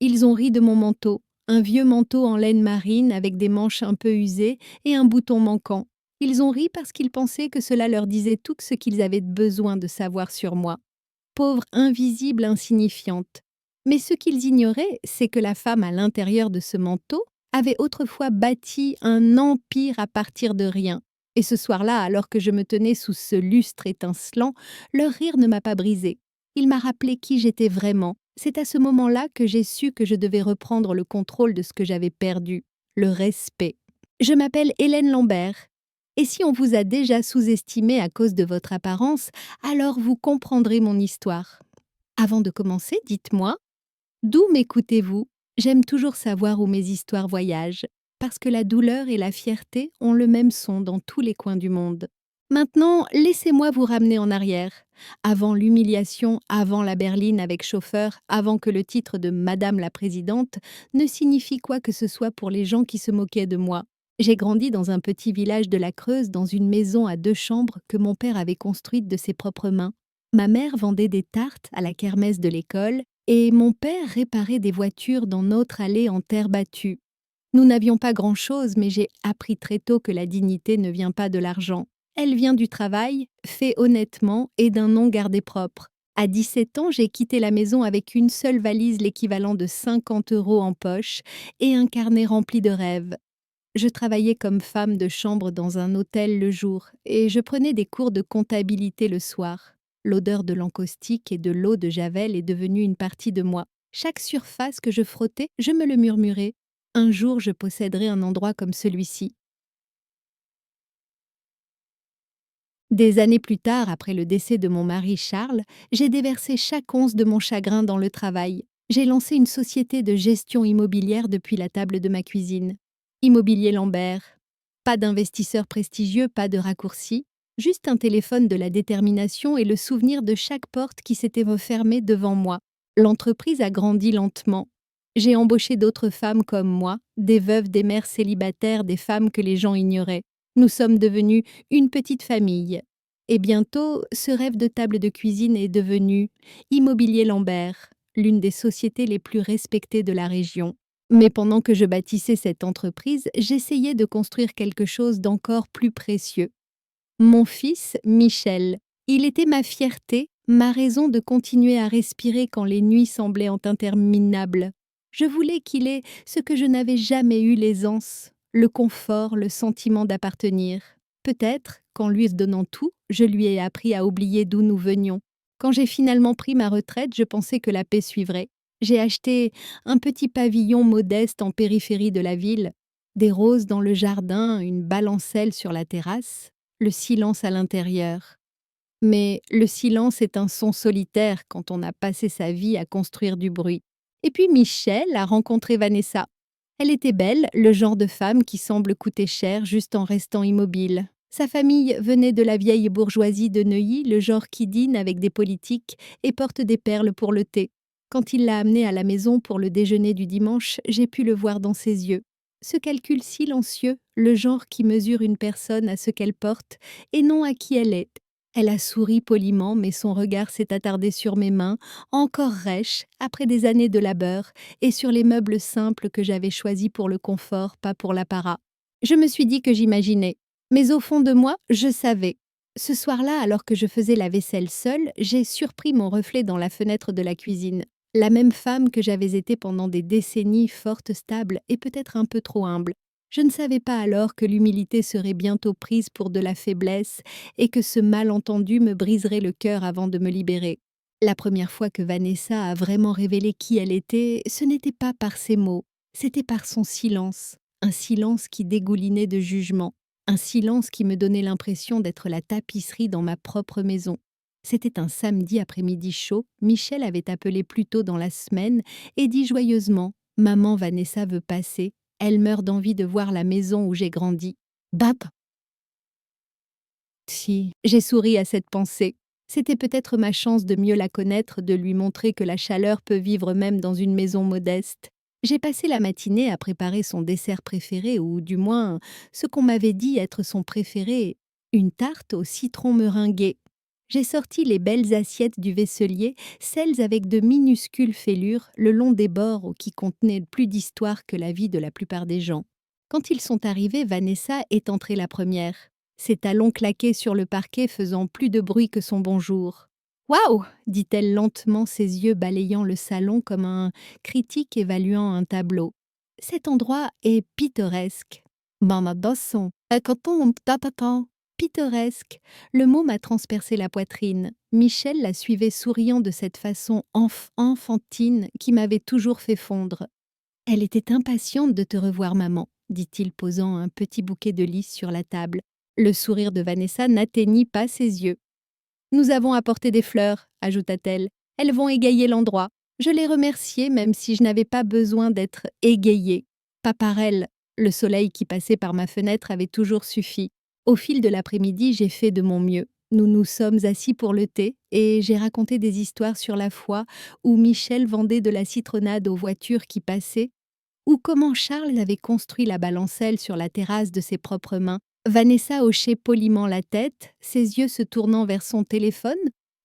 Ils ont ri de mon manteau, un vieux manteau en laine marine avec des manches un peu usées et un bouton manquant. Ils ont ri parce qu'ils pensaient que cela leur disait tout ce qu'ils avaient besoin de savoir sur moi. Pauvre invisible insignifiante. Mais ce qu'ils ignoraient, c'est que la femme à l'intérieur de ce manteau avait autrefois bâti un empire à partir de rien. Et ce soir-là, alors que je me tenais sous ce lustre étincelant, leur rire ne m'a pas brisé. Il m'a rappelé qui j'étais vraiment. C'est à ce moment-là que j'ai su que je devais reprendre le contrôle de ce que j'avais perdu, le respect. Je m'appelle Hélène Lambert. Et si on vous a déjà sous-estimé à cause de votre apparence, alors vous comprendrez mon histoire. Avant de commencer, dites-moi, d'où m'écoutez-vous? J'aime toujours savoir où mes histoires voyagent, parce que la douleur et la fierté ont le même son dans tous les coins du monde. Maintenant, laissez-moi vous ramener en arrière. Avant l'humiliation, avant la berline avec chauffeur, avant que le titre de Madame la Présidente ne signifie quoi que ce soit pour les gens qui se moquaient de moi. J'ai grandi dans un petit village de la Creuse, dans une maison à 2 chambres que mon père avait construite de ses propres mains. Ma mère vendait des tartes à la kermesse de l'école et mon père réparait des voitures dans notre allée en terre battue. Nous n'avions pas grand-chose, mais j'ai appris très tôt que la dignité ne vient pas de l'argent. Elle vient du travail, fait honnêtement et d'un nom gardé propre. À 17 ans, j'ai quitté la maison avec une seule valise l'équivalent de 50 € en poche et un carnet rempli de rêves. Je travaillais comme femme de chambre dans un hôtel le jour et je prenais des cours de comptabilité le soir. L'odeur de l'encaustique et de l'eau de Javel est devenue une partie de moi. Chaque surface que je frottais, je me le murmurais. Un jour, je posséderai un endroit comme celui-ci. Des années plus tard, après le décès de mon mari Charles, j'ai déversé chaque once de mon chagrin dans le travail. J'ai lancé une société de gestion immobilière depuis la table de ma cuisine. Immobilier Lambert. Pas d'investisseur prestigieux, pas de raccourci, juste un téléphone de la détermination et le souvenir de chaque porte qui s'était refermée devant moi. L'entreprise a grandi lentement. J'ai embauché d'autres femmes comme moi, des veuves, des mères célibataires, des femmes que les gens ignoraient. Nous sommes devenus une petite famille. Et bientôt, ce rêve de table de cuisine est devenu Immobilier Lambert, l'une des sociétés les plus respectées de la région. Mais pendant que je bâtissais cette entreprise, j'essayais de construire quelque chose d'encore plus précieux. Mon fils, Michel. Il était ma fierté, ma raison de continuer à respirer quand les nuits semblaient interminables. Je voulais qu'il ait ce que je n'avais jamais eu, l'aisance, le confort, le sentiment d'appartenir. Peut-être qu'en lui donnant tout, je lui ai appris à oublier d'où nous venions. Quand j'ai finalement pris ma retraite, je pensais que la paix suivrait. J'ai acheté un petit pavillon modeste en périphérie de la ville, des roses dans le jardin, une balancelle sur la terrasse, le silence à l'intérieur. Mais le silence est un son solitaire quand on a passé sa vie à construire du bruit. Et puis Michel a rencontré Vanessa. Elle était belle, le genre de femme qui semble coûter cher juste en restant immobile. Sa famille venait de la vieille bourgeoisie de Neuilly, le genre qui dîne avec des politiques et porte des perles pour le thé. Quand il l'a amenée à la maison pour le déjeuner du dimanche, j'ai pu le voir dans ses yeux. Ce calcul silencieux, le genre qui mesure une personne à ce qu'elle porte et non à qui elle est. Elle a souri poliment, mais son regard s'est attardé sur mes mains, encore rêches, après des années de labeur, et sur les meubles simples que j'avais choisis pour le confort, pas pour l'apparat. Je me suis dit que j'imaginais, mais au fond de moi, je savais. Ce soir-là, alors que je faisais la vaisselle seule, j'ai surpris mon reflet dans la fenêtre de la cuisine. La même femme que j'avais été pendant des décennies, forte, stable et peut-être un peu trop humble. Je ne savais pas alors que l'humilité serait bientôt prise pour de la faiblesse et que ce malentendu me briserait le cœur avant de me libérer. La première fois que Vanessa a vraiment révélé qui elle était, ce n'était pas par ses mots, c'était par son silence. Un silence qui dégoulinait de jugement. Un silence qui me donnait l'impression d'être la tapisserie dans ma propre maison. C'était un samedi après-midi chaud, Michel avait appelé plus tôt dans la semaine et dit joyeusement « Maman Vanessa veut passer, elle meurt d'envie de voir la maison où j'ai grandi. » Bap! Si, j'ai souri à cette pensée. C'était peut-être ma chance de mieux la connaître, de lui montrer que la chaleur peut vivre même dans une maison modeste. J'ai passé la matinée à préparer son dessert préféré, ou du moins ce qu'on m'avait dit être son préféré, une tarte au citron meringué. J'ai sorti les belles assiettes du vaisselier, celles avec de minuscules fêlures le long des bords qui contenaient plus d'histoire que la vie de la plupart des gens. Quand ils sont arrivés, Vanessa est entrée la première. Ses talons claquaient sur le parquet faisant plus de bruit que son bonjour. Waouh dit-elle lentement, ses yeux balayant le salon comme un critique évaluant un tableau. Cet endroit est pittoresque. Mama Bosson, pittoresque. Le mot m'a transpercé la poitrine. Michel la suivait souriant de cette façon enfantine qui m'avait toujours fait fondre. Elle était impatiente de te revoir, maman, dit-il, posant un petit bouquet de lys sur la table. Le sourire de Vanessa n'atteignit pas ses yeux. Nous avons apporté des fleurs, ajouta-t-elle. Elles vont égayer l'endroit. Je les remerciais même si je n'avais pas besoin d'être égayée. Pas par elles. Le soleil qui passait par ma fenêtre avait toujours suffi. Au fil de l'après-midi, j'ai fait de mon mieux. Nous nous sommes assis pour le thé et j'ai raconté des histoires sur la foi où Michel vendait de la citronnade aux voitures qui passaient ou comment Charles avait construit la balancelle sur la terrasse de ses propres mains. Vanessa hochait poliment la tête, ses yeux se tournant vers son téléphone,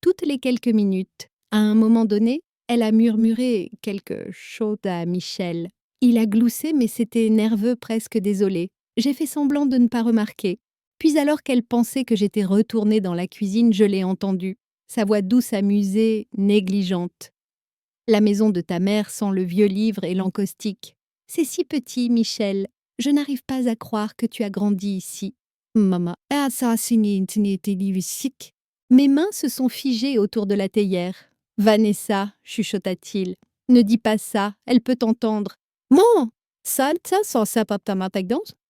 toutes les quelques minutes. À un moment donné, elle a murmuré quelque chose à Michel. Il a gloussé, mais c'était nerveux, presque désolé. J'ai fait semblant de ne pas remarquer. Puis alors qu'elle pensait que j'étais retournée dans la cuisine, je l'ai entendue. Sa voix douce, amusée, négligente. La maison de ta mère sent le vieux livre et l'encaustique. C'est si petit, Michel. Je n'arrive pas à croire que tu as grandi ici. Maman, mes mains se sont figées autour de la théière. Vanessa, chuchota-t-il, ne dis pas ça, elle peut t'entendre. Mon, ça,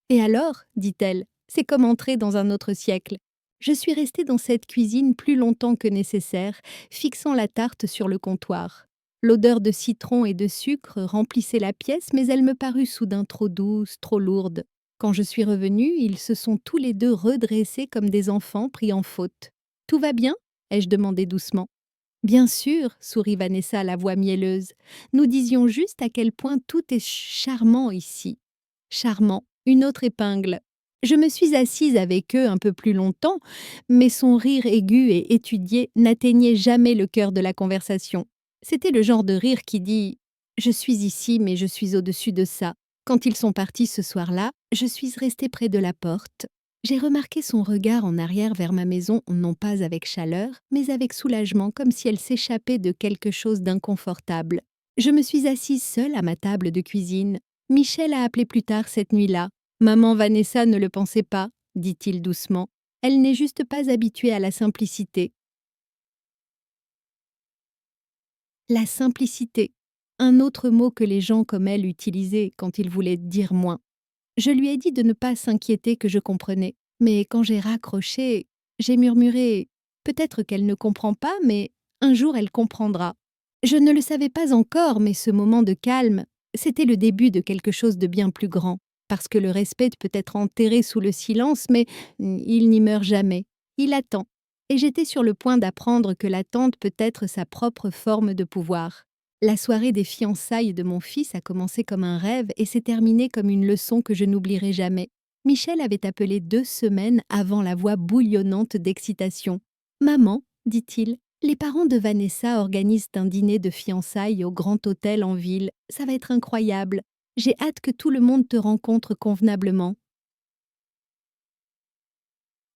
et alors, dit-elle, c'est comme entrer dans un autre siècle. Je suis restée dans cette cuisine plus longtemps que nécessaire, fixant la tarte sur le comptoir. L'odeur de citron et de sucre remplissait la pièce, mais elle me parut soudain trop douce, trop lourde. Quand je suis revenue, ils se sont tous les deux redressés comme des enfants pris en faute. « Tout va bien ?» ai-je demandé doucement. « Bien sûr », sourit Vanessa à la voix mielleuse. « Nous disions juste à quel point tout est charmant ici. » Charmant, une autre épingle. Je me suis assise avec eux un peu plus longtemps, mais son rire aigu et étudié n'atteignait jamais le cœur de la conversation. C'était le genre de rire qui dit « Je suis ici, mais je suis au-dessus de ça ». Quand ils sont partis ce soir-là, je suis restée près de la porte. J'ai remarqué son regard en arrière vers ma maison, non pas avec chaleur, mais avec soulagement, comme si elle s'échappait de quelque chose d'inconfortable. Je me suis assise seule à ma table de cuisine. Michel a appelé plus tard cette nuit-là. « Maman Vanessa ne le pensait pas », dit-il doucement. « Elle n'est juste pas habituée à la simplicité. » La simplicité, un autre mot que les gens comme elle utilisaient quand ils voulaient dire moins. Je lui ai dit de ne pas s'inquiéter que je comprenais, mais quand j'ai raccroché, j'ai murmuré « Peut-être qu'elle ne comprend pas, mais un jour elle comprendra ». Je ne le savais pas encore, mais ce moment de calme, c'était le début de quelque chose de bien plus grand, parce que le respect peut être enterré sous le silence, mais il n'y meurt jamais. Il attend. Et j'étais sur le point d'apprendre que l'attente peut être sa propre forme de pouvoir. La soirée des fiançailles de mon fils a commencé comme un rêve et s'est terminée comme une leçon que je n'oublierai jamais. Michel avait appelé 2 semaines avant la voix bouillonnante d'excitation. « Maman, dit-il, les parents de Vanessa organisent un dîner de fiançailles au Grand Hôtel en ville. Ça va être incroyable. J'ai hâte que tout le monde te rencontre convenablement. »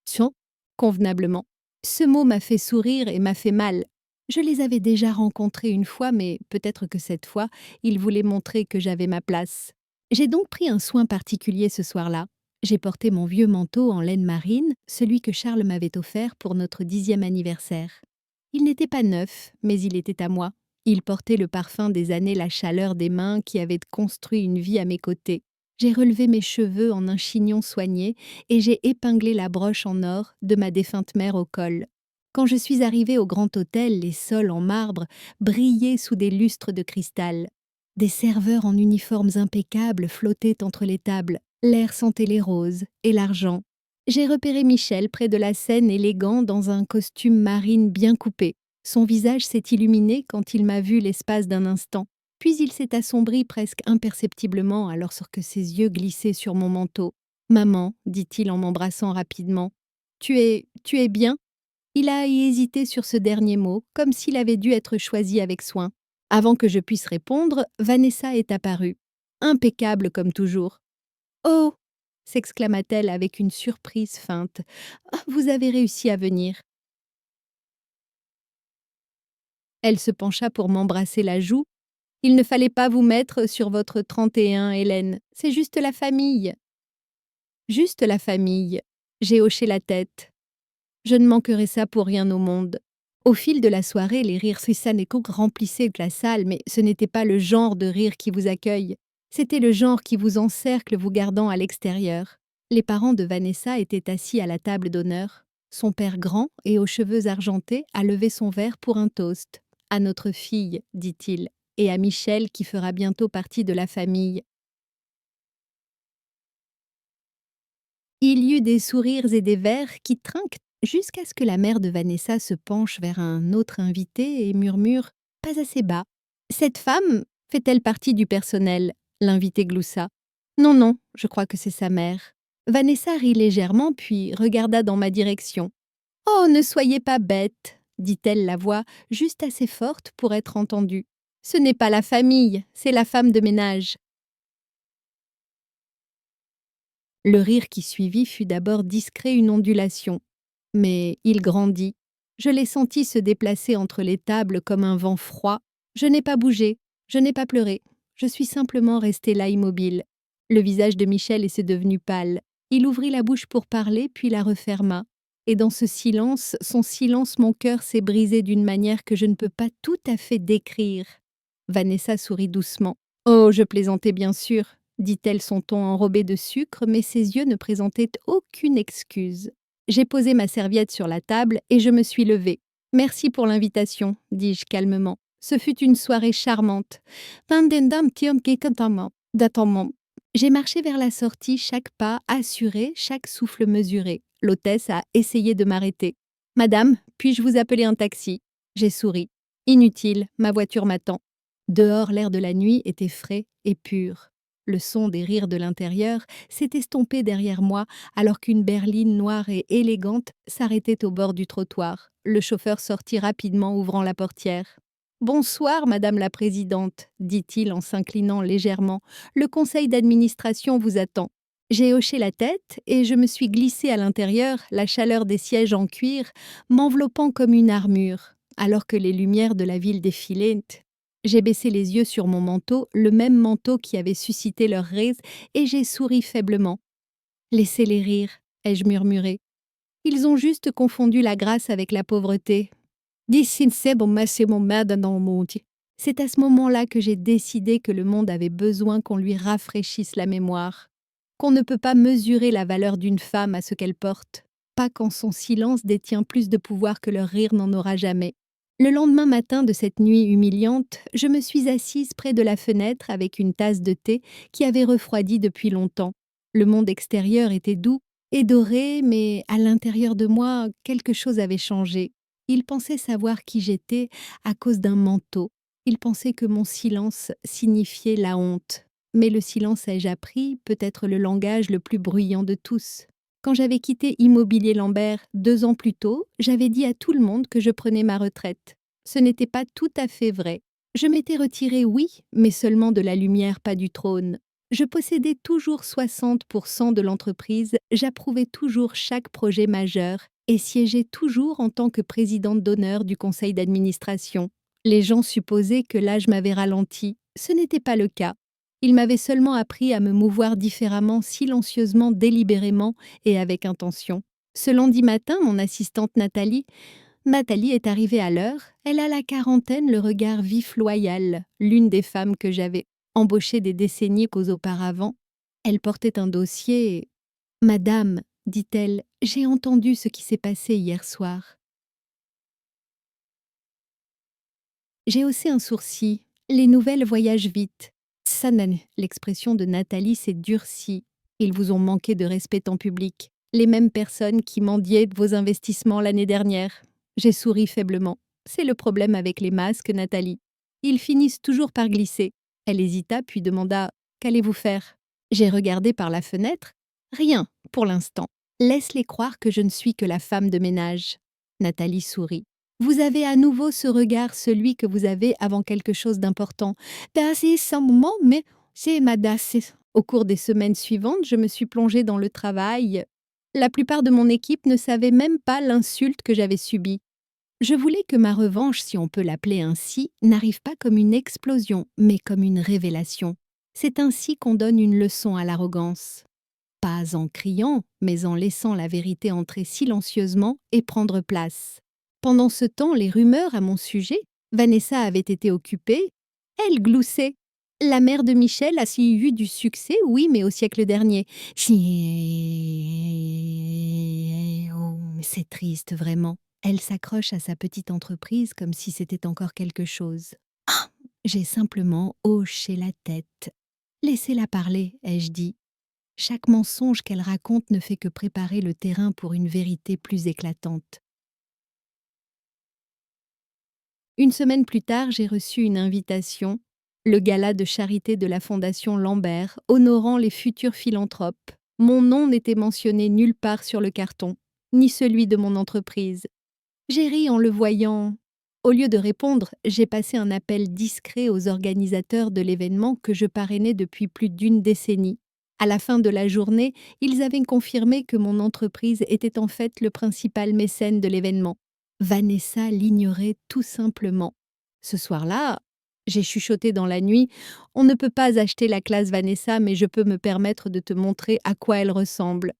Tiens, convenablement. Ce mot m'a fait sourire et m'a fait mal. Je les avais déjà rencontrés une fois, mais peut-être que cette fois, ils voulaient montrer que j'avais ma place. J'ai donc pris un soin particulier ce soir-là. J'ai porté mon vieux manteau en laine marine, celui que Charles m'avait offert pour notre 10e anniversaire. Il n'était pas neuf, mais il était à moi. Il portait le parfum des années, la chaleur des mains qui avaient construit une vie à mes côtés. J'ai relevé mes cheveux en un chignon soigné et j'ai épinglé la broche en or de ma défunte mère au col. Quand je suis arrivée au Grand Hôtel, les sols en marbre brillaient sous des lustres de cristal. Des serveurs en uniformes impeccables flottaient entre les tables. L'air sentait les roses et l'argent. J'ai repéré Michel près de la scène, élégant dans un costume marine bien coupé. Son visage s'est illuminé quand il m'a vu l'espace d'un instant. Puis il s'est assombri presque imperceptiblement alors que ses yeux glissaient sur mon manteau. « Maman, dit-il en m'embrassant rapidement, tu es bien ?» Il a hésité sur ce dernier mot, comme s'il avait dû être choisi avec soin. Avant que je puisse répondre, Vanessa est apparue. Impeccable comme toujours. Oh s'exclama-t-elle avec une surprise feinte. Ah, vous avez réussi à venir. Elle se pencha pour m'embrasser la joue. Il ne fallait pas vous mettre sur votre 31, Hélène. C'est juste la famille. Juste la famille. J'ai hoché la tête. Je ne manquerai ça pour rien au monde. Au fil de la soirée, les rires suissanécoques remplissaient la salle, mais ce n'était pas le genre de rire qui vous accueille. C'était le genre qui vous encercle, vous gardant à l'extérieur. Les parents de Vanessa étaient assis à la table d'honneur. Son père grand et aux cheveux argentés a levé son verre pour un toast. À notre fille, dit-il, et à Michel qui fera bientôt partie de la famille. Il y eut des sourires et des verres qui trinquent jusqu'à ce que la mère de Vanessa se penche vers un autre invité et murmure, pas assez bas. Cette femme fait-elle partie du personnel? L'invité gloussa. Non, non, je crois que c'est sa mère. Vanessa rit légèrement puis regarda dans ma direction. Oh, ne soyez pas bête, dit-elle la voix juste assez forte pour être entendue. Ce n'est pas la famille, c'est la femme de ménage. Le rire qui suivit fut d'abord discret, une ondulation. Mais il grandit. Je l'ai senti se déplacer entre les tables comme un vent froid. Je n'ai pas bougé, je n'ai pas pleuré. Je suis simplement restée là immobile. Le visage de Michel était devenu pâle. Il ouvrit la bouche pour parler, puis la referma. Et dans ce silence, son silence, mon cœur s'est brisé d'une manière que je ne peux pas tout à fait décrire. Vanessa sourit doucement. Oh, je plaisantais bien sûr, dit-elle, son ton enrobé de sucre, mais ses yeux ne présentaient aucune excuse. J'ai posé ma serviette sur la table et je me suis levée. Merci pour l'invitation, dis-je calmement. Ce fut une soirée charmante. J'ai marché vers la sortie, chaque pas assuré, chaque souffle mesuré. L'hôtesse a essayé de m'arrêter. Madame, puis-je vous appeler un taxi? J'ai souri. Inutile, ma voiture m'attend. Dehors, l'air de la nuit était frais et pur. Le son des rires de l'intérieur s'est estompé derrière moi alors qu'une berline noire et élégante s'arrêtait au bord du trottoir. Le chauffeur sortit rapidement, ouvrant la portière. « Bonsoir, Madame la Présidente, » dit-il en s'inclinant légèrement. « Le conseil d'administration vous attend. » J'ai hoché la tête et je me suis glissée à l'intérieur, la chaleur des sièges en cuir m'enveloppant comme une armure, alors que les lumières de la ville défilaient. J'ai baissé les yeux sur mon manteau, le même manteau qui avait suscité leur rire, et j'ai souri faiblement. « Laissez-les rire, ai-je murmuré. Ils ont juste confondu la grâce avec la pauvreté. C'est à ce moment-là que j'ai décidé que le monde avait besoin qu'on lui rafraîchisse la mémoire, qu'on ne peut pas mesurer la valeur d'une femme à ce qu'elle porte, pas quand son silence détient plus de pouvoir que leur rire n'en aura jamais. Le lendemain matin de cette nuit humiliante, je me suis assise près de la fenêtre avec une tasse de thé qui avait refroidi depuis longtemps. Le monde extérieur était doux et doré, mais à l'intérieur de moi, quelque chose avait changé. Il pensait savoir qui j'étais à cause d'un manteau. Il pensait que mon silence signifiait la honte. Mais le silence, ai-je appris, peut être le langage le plus bruyant de tous. Quand j'avais quitté Immobilier Lambert 2 ans plus tôt, j'avais dit à tout le monde que je prenais ma retraite. Ce n'était pas tout à fait vrai. Je m'étais retirée, oui, mais seulement de la lumière, pas du trône. Je possédais toujours 60% de l'entreprise, j'approuvais toujours chaque projet majeur et siégeais toujours en tant que présidente d'honneur du conseil d'administration. Les gens supposaient que l'âge m'avait ralenti. Ce n'était pas le cas. Il m'avait seulement appris à me mouvoir différemment, silencieusement, délibérément et avec intention. Ce lundi matin, mon assistante Nathalie est arrivée à l'heure. Elle a la quarantaine, le regard vif, loyal, l'une des femmes que j'avais embauchées des décennies auparavant. Elle portait un dossier. « Madame, dit-elle, j'ai entendu ce qui s'est passé hier soir. » J'ai haussé un sourcil. Les nouvelles voyagent vite. Sanan, l'expression de Nathalie s'est durcie. Ils vous ont manqué de respect en public. Les mêmes personnes qui mendiaient vos investissements l'année dernière. J'ai souri faiblement. C'est le problème avec les masques, Nathalie. Ils finissent toujours par glisser. Elle hésita puis demanda « Qu'allez-vous faire ?» J'ai regardé par la fenêtre. Rien, pour l'instant. Laisse-les croire que je ne suis que la femme de ménage. Nathalie sourit. Vous avez à nouveau ce regard, celui que vous avez avant quelque chose d'important. Das ist un moment, mais c'est ma das. Au cours des semaines suivantes, je me suis plongée dans le travail. La plupart de mon équipe ne savait même pas l'insulte que j'avais subie. Je voulais que ma revanche, si on peut l'appeler ainsi, n'arrive pas comme une explosion, mais comme une révélation. C'est ainsi qu'on donne une leçon à l'arrogance. Pas en criant, mais en laissant la vérité entrer silencieusement et prendre place. Pendant ce temps, les rumeurs à mon sujet, Vanessa avait été occupée, elle gloussait. La mère de Michel a eu du succès, oui, mais au siècle dernier. Oh, c'est triste, vraiment. Elle s'accroche à sa petite entreprise comme si c'était encore quelque chose. Ah, j'ai simplement hoché la tête. Laissez-la parler, ai-je dit. Chaque mensonge qu'elle raconte ne fait que préparer le terrain pour une vérité plus éclatante. Une semaine plus tard, j'ai reçu une invitation, le gala de charité de la Fondation Lambert, honorant les futurs philanthropes. Mon nom n'était mentionné nulle part sur le carton, ni celui de mon entreprise. J'ai ri en le voyant. Au lieu de répondre, j'ai passé un appel discret aux organisateurs de l'événement que je parrainais depuis plus d'une décennie. À la fin de la journée, ils avaient confirmé que mon entreprise était en fait le principal mécène de l'événement. Vanessa l'ignorait tout simplement. Ce soir-là, j'ai chuchoté dans la nuit, « On ne peut pas acheter la classe Vanessa, mais je peux me permettre de te montrer à quoi elle ressemble. »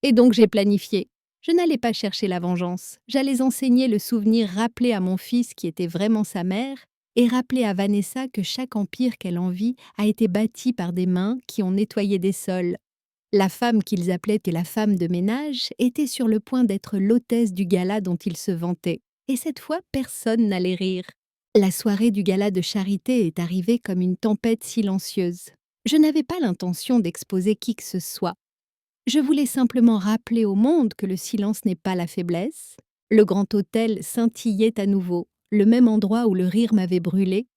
Et donc j'ai planifié. Je n'allais pas chercher la vengeance. J'allais enseigner le souvenir rappelé à mon fils qui était vraiment sa mère et rappeler à Vanessa que chaque empire qu'elle envie a été bâti par des mains qui ont nettoyé des sols. La femme qu'ils appelaient la femme de ménage était sur le point d'être l'hôtesse du gala dont ils se vantaient. Et cette fois, personne n'allait rire. La soirée du gala de charité est arrivée comme une tempête silencieuse. Je n'avais pas l'intention d'exposer qui que ce soit. Je voulais simplement rappeler au monde que le silence n'est pas la faiblesse. Le grand hôtel scintillait à nouveau, le même endroit où le rire m'avait brûlé.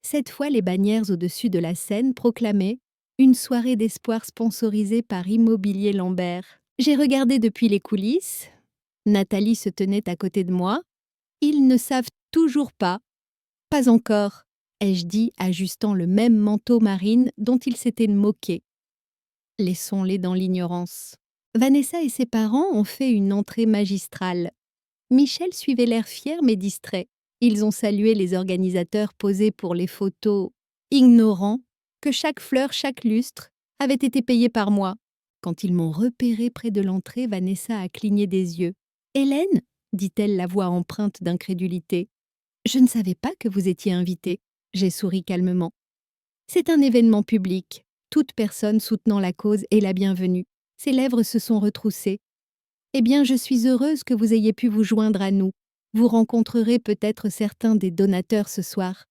Cette fois, les bannières au-dessus de la scène proclamaient « Une soirée d'espoir sponsorisée par Immobilier Lambert ». J'ai regardé depuis les coulisses. Nathalie se tenait à côté de moi. Ils ne savent toujours pas. Pas encore, ai-je dit, ajustant le même manteau marine dont ils s'étaient moqués. Laissons-les dans l'ignorance. Vanessa et ses parents ont fait une entrée magistrale. Michel suivait l'air fier mais distrait. Ils ont salué les organisateurs posés pour les photos, ignorant que chaque fleur, chaque lustre avait été payé par moi. Quand ils m'ont repéré près de l'entrée, Vanessa a cligné des yeux. « Hélène » dit-elle, la voix empreinte d'incrédulité. « Je ne savais pas que vous étiez invitée. » J'ai souri calmement. « C'est un événement public. Toute personne soutenant la cause est la bienvenue. » Ses lèvres se sont retroussées. « Eh bien, je suis heureuse que vous ayez pu vous joindre à nous. Vous rencontrerez peut-être certains des donateurs ce soir. »«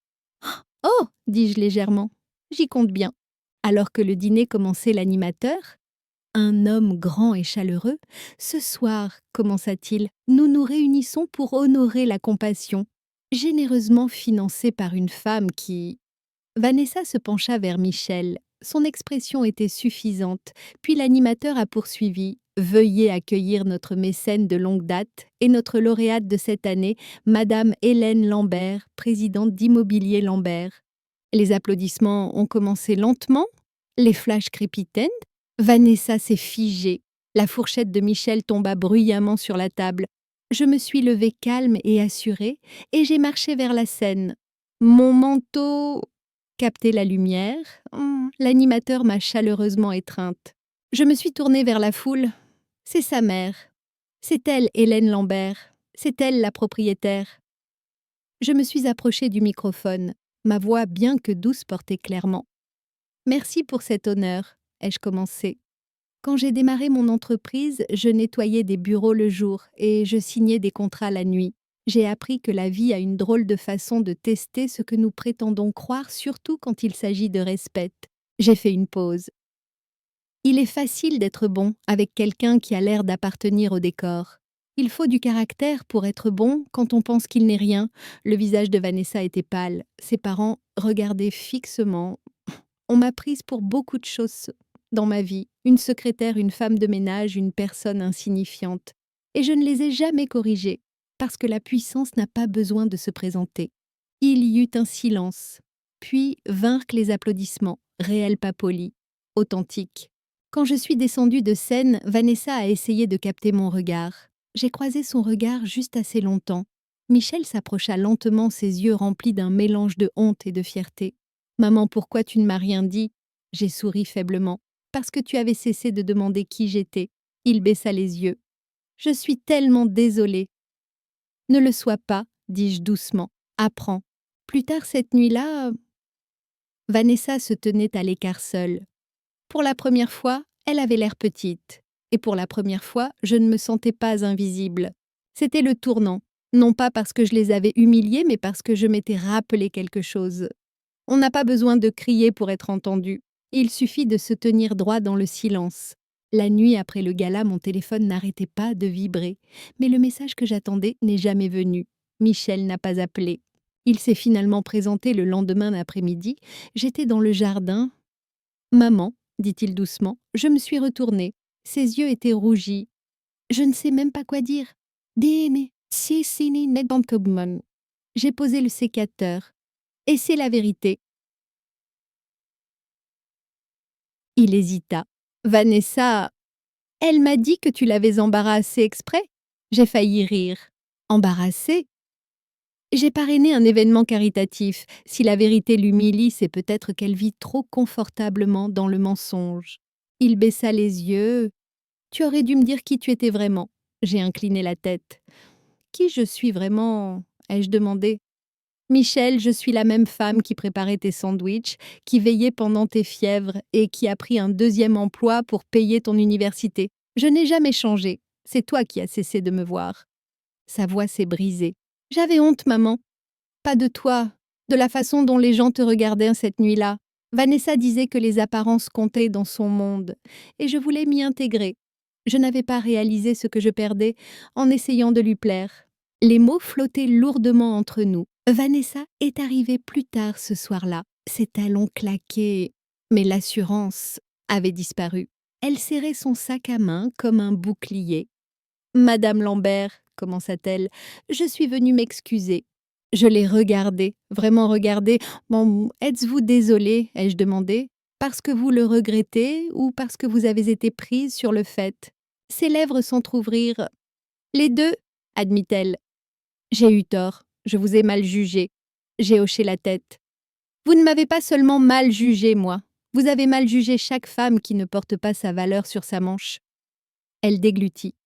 Oh !» dis-je légèrement. « J'y compte bien. » Alors que le dîner commençait, l'animateur, un homme grand et chaleureux, « Ce soir, commença-t-il, nous nous réunissons pour honorer la compassion, généreusement financée par une femme qui… » Vanessa se pencha vers Michel. Son expression était suffisante, puis l'animateur a poursuivi. « Veuillez accueillir notre mécène de longue date et notre lauréate de cette année, Madame Hélène Lambert, présidente d'Immobilier Lambert. » Les applaudissements ont commencé lentement, les flashs crépitaient. Vanessa s'est figée. La fourchette de Michel tomba bruyamment sur la table. Je me suis levée calme et assurée, et j'ai marché vers la scène. Mon manteau… captait la lumière. L'animateur m'a chaleureusement étreinte. Je me suis tournée vers la foule. C'est sa mère. C'est elle, Hélène Lambert. C'est elle, la propriétaire. Je me suis approchée du microphone. Ma voix, bien que douce, portait clairement. « Merci pour cet honneur », ai-je commencé. Quand j'ai démarré mon entreprise, je nettoyais des bureaux le jour et je signais des contrats la nuit. J'ai appris que la vie a une drôle de façon de tester ce que nous prétendons croire, surtout quand il s'agit de respect. J'ai fait une pause. Il est facile d'être bon avec quelqu'un qui a l'air d'appartenir au décor. Il faut du caractère pour être bon quand on pense qu'il n'est rien. Le visage de Vanessa était pâle. Ses parents regardaient fixement. On m'a prise pour beaucoup de choses dans ma vie. Une secrétaire, une femme de ménage, une personne insignifiante. Et je ne les ai jamais corrigées. parce que la puissance n'a pas besoin de se présenter. Il y eut un silence, puis vinrent les applaudissements, réels pas polis, authentiques. Quand je suis descendue de scène, Vanessa a essayé de capter mon regard. J'ai croisé son regard juste assez longtemps. Michel s'approcha lentement, ses yeux remplis d'un mélange de honte et de fierté. « Maman, pourquoi tu ne m'as rien dit ?» J'ai souri faiblement. « Parce que tu avais cessé de demander qui j'étais. » Il baissa les yeux. « Je suis tellement désolée. »« Ne le sois pas, » dis-je doucement. « Apprends. » Plus tard cette nuit-là, Vanessa se tenait à l'écart seule. Pour la première fois, elle avait l'air petite. Et pour la première fois, je ne me sentais pas invisible. C'était le tournant, non pas parce que je les avais humiliés, mais parce que je m'étais rappelé quelque chose. On n'a pas besoin de crier pour être entendu. Il suffit de se tenir droit dans le silence. La nuit après le gala, mon téléphone n'arrêtait pas de vibrer. Mais le message que j'attendais n'est jamais venu. Michel n'a pas appelé. Il s'est finalement présenté le lendemain après-midi. J'étais dans le jardin. « Maman », dit-il doucement, je me suis retournée. Ses yeux étaient rougis. Je ne sais même pas quoi dire. « Dime, si sini nedbankogman. » J'ai posé le sécateur. Et c'est la vérité. Il hésita. « Vanessa, elle m'a dit que tu l'avais embarrassée exprès. » J'ai failli rire. « Embarrassée ?» J'ai parrainé un événement caritatif. Si la vérité l'humilie, c'est peut-être qu'elle vit trop confortablement dans le mensonge. Il baissa les yeux. « Tu aurais dû me dire qui tu étais vraiment. » J'ai incliné la tête. « Qui je suis vraiment ?» ai-je demandé. « Michel, je suis la même femme qui préparait tes sandwichs, qui veillait pendant tes fièvres et qui a pris un deuxième emploi pour payer ton université. Je n'ai jamais changé. C'est toi qui as cessé de me voir. » Sa voix s'est brisée. « J'avais honte, maman. Pas de toi, de la façon dont les gens te regardaient cette nuit-là. Vanessa disait que les apparences comptaient dans son monde, et je voulais m'y intégrer. Je n'avais pas réalisé ce que je perdais en essayant de lui plaire. » Les mots flottaient lourdement entre nous. Vanessa est arrivée plus tard ce soir-là. Ses talons claquaient, mais l'assurance avait disparu. Elle serrait son sac à main comme un bouclier. « Madame Lambert, » commença-t-elle, « je suis venue m'excuser. » Je l'ai regardée, vraiment regardée. « Bon, êtes-vous désolée ?» ai-je demandé. « Parce que vous le regrettez ou parce que vous avez été prise sur le fait ?» Ses lèvres s'entr'ouvrirent. « Les deux, » admit-elle. « J'ai eu tort, je vous ai mal jugé. » J'ai hoché la tête. « Vous ne m'avez pas seulement mal jugé, moi. Vous avez mal jugé chaque femme qui ne porte pas sa valeur sur sa manche. » Elle déglutit.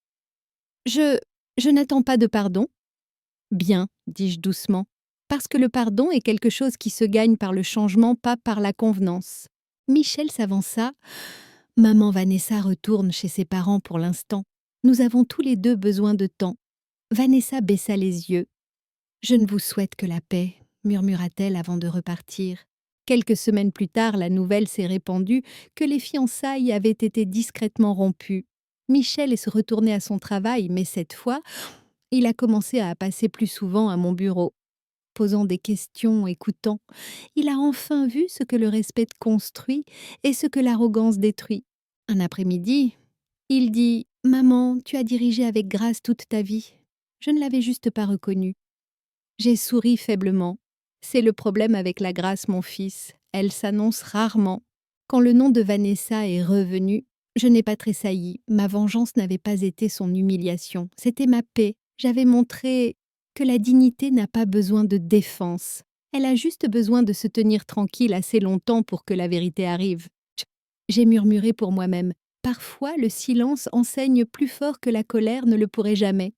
« Je n'attends pas de pardon. » « Bien, » dis-je doucement, « parce que le pardon est quelque chose qui se gagne par le changement, pas par la convenance. » Michel s'avança. « Maman Vanessa retourne chez ses parents pour l'instant. Nous avons tous les deux besoin de temps. » Vanessa baissa les yeux. « Je ne vous souhaite que la paix, » murmura-t-elle avant de repartir. Quelques semaines plus tard, la nouvelle s'est répandue que les fiançailles avaient été discrètement rompues. Michel est retourné à son travail, mais cette fois, il a commencé à passer plus souvent à mon bureau, posant des questions, écoutant. Il a enfin vu ce que le respect construit et ce que l'arrogance détruit. Un après-midi, il dit « Maman, tu as dirigé avec grâce toute ta vie. » Je ne l'avais juste pas reconnu. J'ai souri faiblement. C'est le problème avec la grâce, mon fils. Elle s'annonce rarement. Quand le nom de Vanessa est revenu, je n'ai pas tressailli. Ma vengeance n'avait pas été son humiliation. C'était ma paix. J'avais montré que la dignité n'a pas besoin de défense. Elle a juste besoin de se tenir tranquille assez longtemps pour que la vérité arrive. J'ai murmuré pour moi-même. Parfois, le silence enseigne plus fort que la colère ne le pourrait jamais.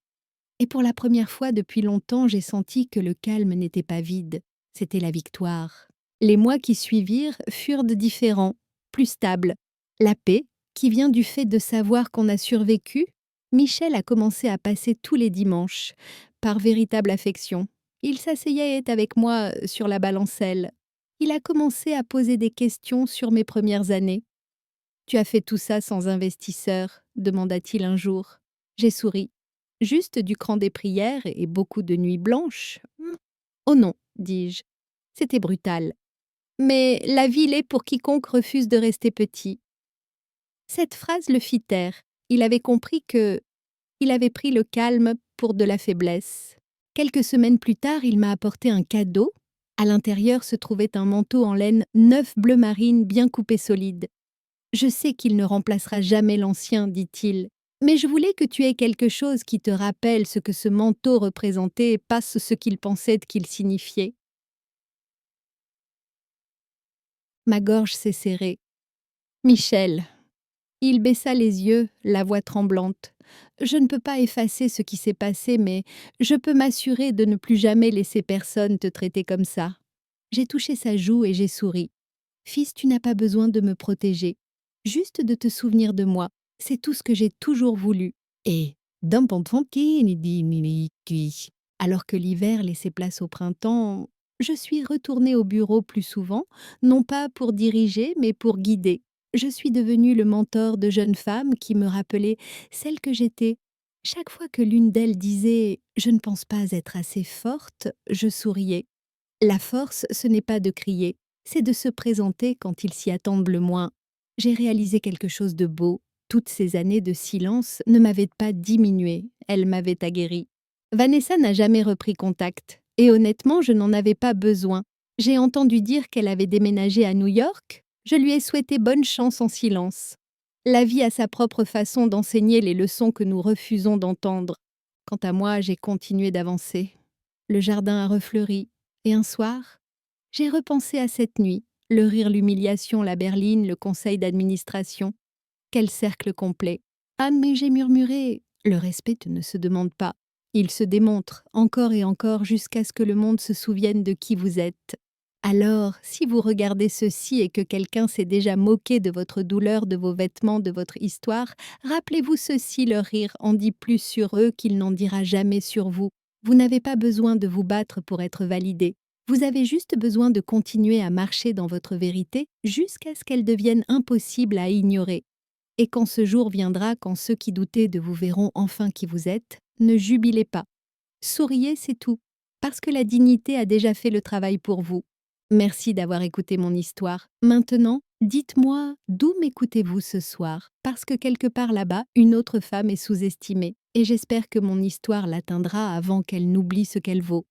Et pour la première fois depuis longtemps, j'ai senti que le calme n'était pas vide. C'était la victoire. Les mois qui suivirent furent différents, plus stables. La paix, qui vient du fait de savoir qu'on a survécu, Michel a commencé à passer tous les dimanches, par véritable affection. Il s'asseyait avec moi sur la balancelle. Il a commencé à poser des questions sur mes premières années. « Tu as fait tout ça sans investisseur ?» demanda-t-il un jour. J'ai souri. « Juste du cran des prières et beaucoup de nuits blanches. »« Oh non, dis-je. C'était brutal. Mais la vie l'est pour quiconque refuse de rester petit. » Cette phrase le fit taire. Il avait compris que il avait pris le calme pour de la faiblesse. Quelques semaines plus tard, il m'a apporté un cadeau. À l'intérieur se trouvait un manteau en laine neuf bleu marine bien coupé solide. Je sais qu'il ne remplacera jamais l'ancien, dit-il. Mais je voulais que tu aies quelque chose qui te rappelle ce que ce manteau représentait, pas ce qu'il pensait qu'il signifiait. Ma gorge s'est serrée. Michel. Il baissa les yeux, la voix tremblante. Je ne peux pas effacer ce qui s'est passé, mais je peux m'assurer de ne plus jamais laisser personne te traiter comme ça. J'ai touché sa joue et j'ai souri. Fils, tu n'as pas besoin de me protéger. Juste de te souvenir de moi. C'est tout ce que j'ai toujours voulu. Et alors que l'hiver laissait place au printemps, je suis retournée au bureau plus souvent, non pas pour diriger, mais pour guider. Je suis devenue le mentor de jeunes femmes qui me rappelaient celle que j'étais. Chaque fois que l'une d'elles disait « Je ne pense pas être assez forte », je souriais. La force, ce n'est pas de crier, c'est de se présenter quand ils s'y attendent le moins. J'ai réalisé quelque chose de beau. Toutes ces années de silence ne m'avaient pas diminué, elles m'avaient aguerri. Vanessa n'a jamais repris contact, et honnêtement, je n'en avais pas besoin. J'ai entendu dire qu'elle avait déménagé à New York. Je lui ai souhaité bonne chance en silence. La vie a sa propre façon d'enseigner les leçons que nous refusons d'entendre. Quant à moi, j'ai continué d'avancer. Le jardin a refleuri, et un soir, j'ai repensé à cette nuit, le rire, l'humiliation, la berline, le conseil d'administration. Quel cercle complet. Ah, mais j'ai murmuré. Le respect ne se demande pas. Il se démontre, encore et encore, jusqu'à ce que le monde se souvienne de qui vous êtes. Alors, si vous regardez ceci et que quelqu'un s'est déjà moqué de votre douleur, de vos vêtements, de votre histoire, rappelez-vous ceci, leur rire en dit plus sur eux qu'il n'en dira jamais sur vous. Vous n'avez pas besoin de vous battre pour être validé. Vous avez juste besoin de continuer à marcher dans votre vérité jusqu'à ce qu'elle devienne impossible à ignorer. Et quand ce jour viendra, quand ceux qui doutaient de vous verront enfin qui vous êtes, ne jubilez pas. Souriez, c'est tout, parce que la dignité a déjà fait le travail pour vous. Merci d'avoir écouté mon histoire. Maintenant, dites-moi d'où m'écoutez-vous ce soir, parce que quelque part là-bas, une autre femme est sous-estimée, et j'espère que mon histoire l'atteindra avant qu'elle n'oublie ce qu'elle vaut.